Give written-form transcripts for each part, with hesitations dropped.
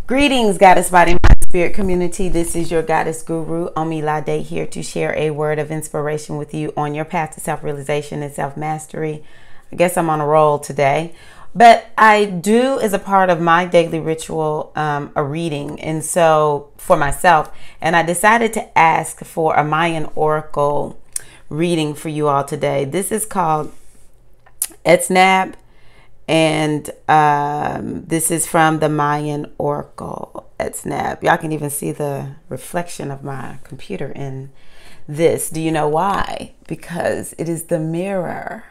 Greetings, Goddess Body, Mind, Spirit community. This is your Goddess Guru, Omi Lade, here to share a word of inspiration with you on your path to self-realization and self-mastery. I guess I'm on a roll today, but I do, as a part of my daily ritual, a reading, and so for myself, and I decided to ask for a Mayan oracle reading for you all today. This is called Etznab. And this is from the Mayan oracle, Etznab. Y'all can even see the reflection of my computer in this. Do you know why? Because it is the mirror.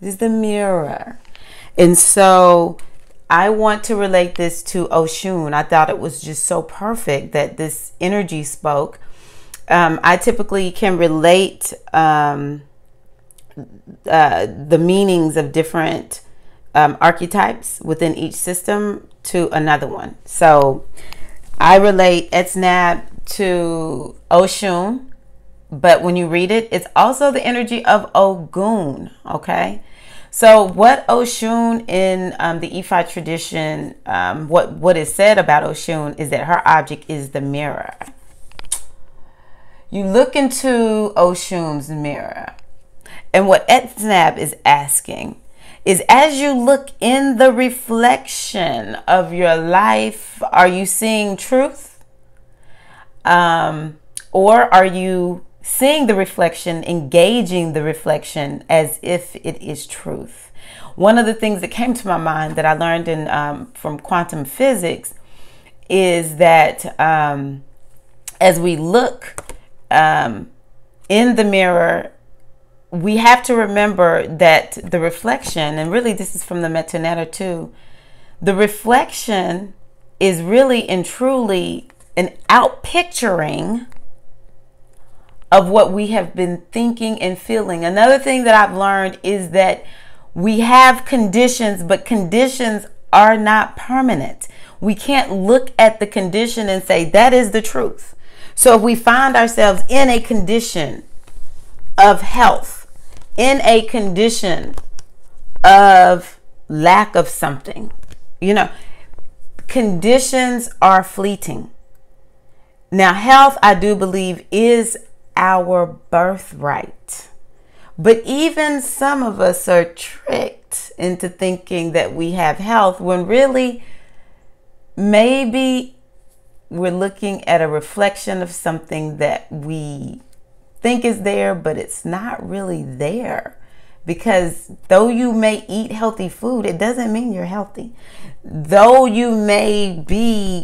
It is the mirror. And so I want to relate this to Oshun. I thought it was just so perfect that this energy spoke. I typically can relate the meanings of different archetypes within each system to another one. So I relate Etznab to Oshun, but when you read it, it's also the energy of Ogun. Okay, so what Oshun in the Ifa tradition, what is said about Oshun is that her object is the mirror. You look into Oshun's mirror, and what Etznab is asking is, as you look in the reflection of your life, are you seeing truth? Or are you seeing the reflection, engaging the reflection as if it is truth? One of the things that came to my mind that I learned in from quantum physics is that as we look in the mirror, we have to remember that the reflection, and really this is from the Metanetta too, the reflection is really and truly an outpicturing of what we have been thinking and feeling. Another thing that I've learned is that we have conditions, but conditions are not permanent. We can't look at the condition and say that is the truth. So if we find ourselves in a condition of health, in a condition of lack of something, conditions are fleeting. Now, health, I do believe, is our birthright. But even some of us are tricked into thinking that we have health when really maybe we're looking at a reflection of something that we think is there, but it's not really there. Because though you may eat healthy food, it doesn't mean you're healthy. Though you may be,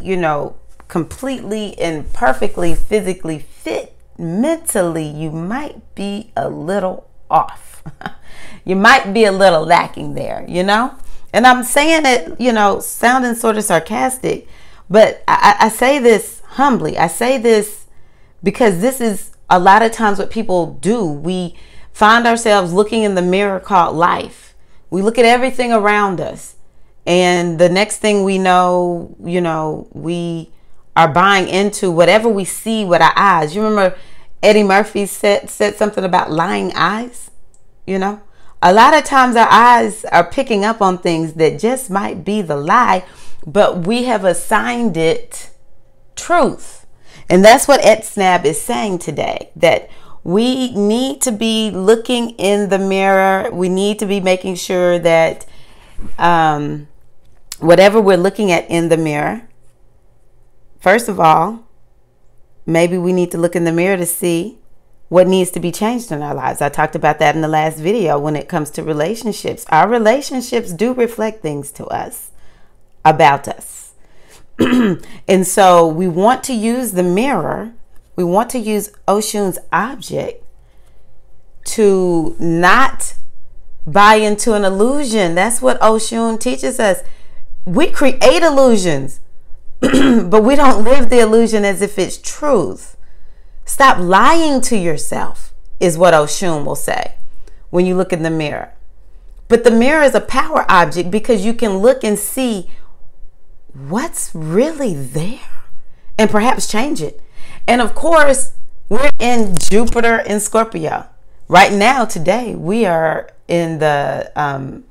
completely and perfectly physically fit, mentally you might be a little off. You might be a little lacking there, And I'm saying it, sounding sort of sarcastic, but I say this humbly. I say this because this is a lot of times what people do. We find ourselves looking in the mirror called life. We look at everything around us, and the next thing we know, we are buying into whatever we see with our eyes. You remember Eddie Murphy said something about lying eyes? A lot of times our eyes are picking up on things that just might be the lie, but we have assigned it truth. And that's what Etznab is saying today, that we need to be looking in the mirror. We need to be making sure that whatever we're looking at in the mirror, first of all, maybe we need to look in the mirror to see what needs to be changed in our lives. I talked about that in the last video when it comes to relationships. Our relationships do reflect things to us, about us. And so we want to use the mirror. We want to use Oshun's object to not buy into an illusion. That's what Oshun teaches us. We create illusions, but we don't live the illusion as if it's truth. Stop lying to yourself is what Oshun will say when you look in the mirror. But the mirror is a power object because you can look and see what's really there and perhaps change it. And of course, we're in Jupiter in Scorpio. Right now, today, we are in the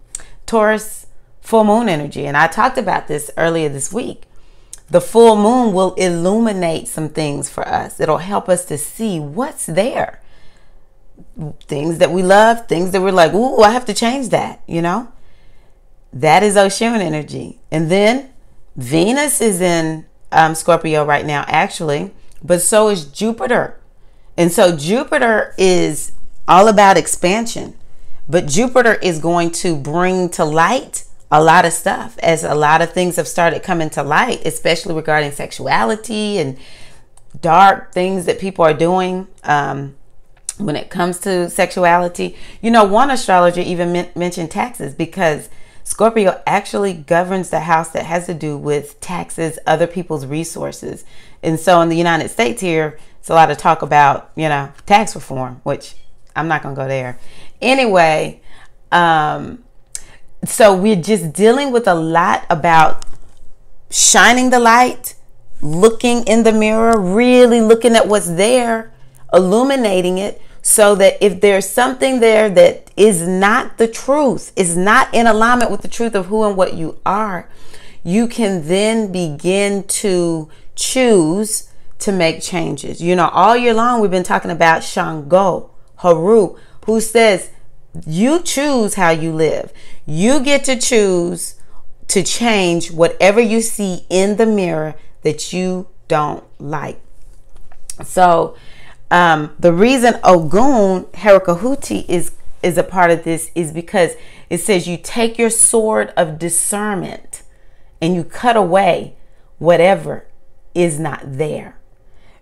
Taurus full moon energy. And I talked about this earlier this week. The full moon will illuminate some things for us. It'll help us to see what's there. Things that we love, things that we're like, ooh, I have to change that, you know? That is Oshun energy. And then Venus is in Scorpio right now, actually, but so is Jupiter. And so Jupiter is all about expansion, but Jupiter is going to bring to light a lot of stuff, as a lot of things have started coming to light, especially regarding sexuality and dark things that people are doing when it comes to sexuality. You know, one astrologer even mentioned taxes, because Scorpio actually governs the house that has to do with taxes, other people's resources. And so in the United States here, it's a lot of talk about, you know, tax reform, which I'm not going to go there. Anyway, so we're just dealing with a lot about shining the light, looking in the mirror, really looking at what's there, illuminating it, so that if there's something there that is not the truth, is not in alignment with the truth of who and what you are, you can then begin to choose to make changes. You know, all year long we've been talking about Shango, Haru, who says you choose how you live. You get to choose to change whatever you see in the mirror that you don't like. So the reason Ogun Herakahuti is a part of this is because it says you take your sword of discernment and you cut away whatever is not there.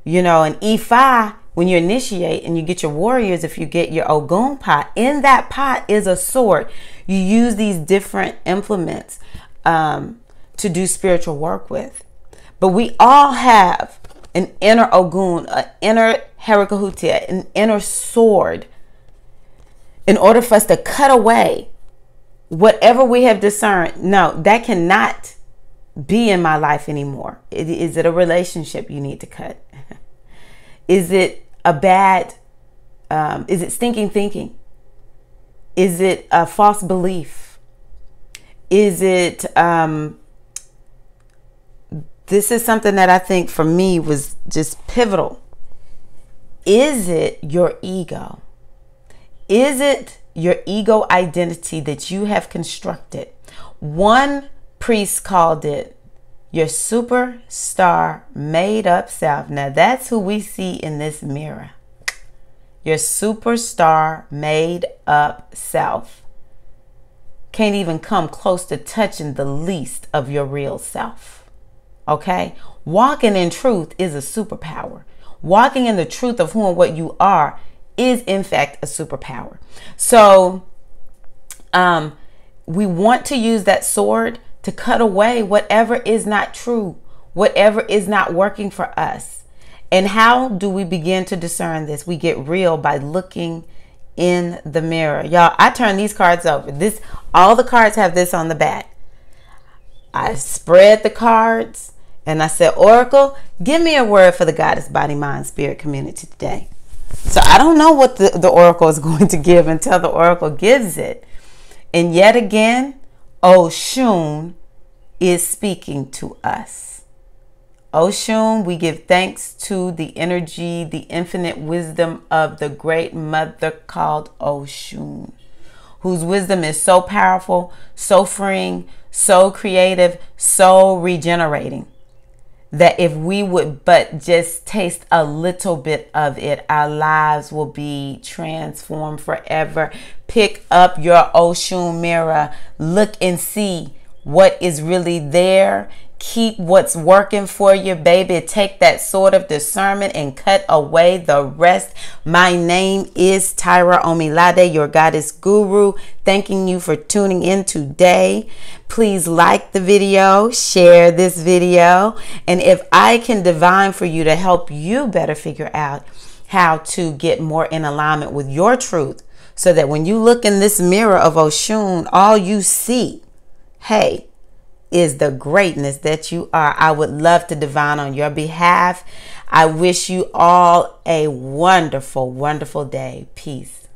You know, and Ifa, when you initiate and you get your warriors, if you get your Ogun pot, in that pot is a sword. You use these different implements to do spiritual work with. But we all have an inner Ogun, an inner Herakahuti, an inner sword, in order for us to cut away whatever we have discerned. No, that cannot be in my life anymore. Is it a relationship you need to cut? Is it a bad, is it stinking thinking? Is it a false belief? Is it, this is something that I think for me was just pivotal. Is it your ego? Is it your ego identity that you have constructed? One priest called it your superstar made up self. Now that's who we see in this mirror. Your superstar made up self can't even come close to touching the least of your real self. Okay? Walking in truth is a superpower. Walking in the truth of who and what you are is in fact a superpower. So we want to use that sword to cut away whatever is not true, whatever is not working for us. And how do we begin to discern this? We get real by looking in the mirror. Y'all, I turn these cards over. All the cards have this on the back. I spread the cards and I said, Oracle, give me a word for the Goddess Body Mind Spirit community today. So I don't know what the Oracle is going to give until the Oracle gives it. And yet again, Oshun is speaking to us. Oshun, we give thanks to the energy, the infinite wisdom of the great mother called Oshun, whose wisdom is so powerful, so freeing, so creative, so regenerating, that if we would but just taste a little bit of it, our lives will be transformed forever. Pick up your Oshun mirror. Look and see what is really there. Keep what's working for you, baby. Take that sword of discernment and cut away the rest. My name is Tyra Omilade, your goddess guru. Thanking you for tuning in today. Please like the video, share this video. And if I can divine for you to help you better figure out how to get more in alignment with your truth, so that when you look in this mirror of Oshun, all you see, hey, is the greatness that you are. I would love to divine on your behalf. I wish you all a wonderful, wonderful day. Peace.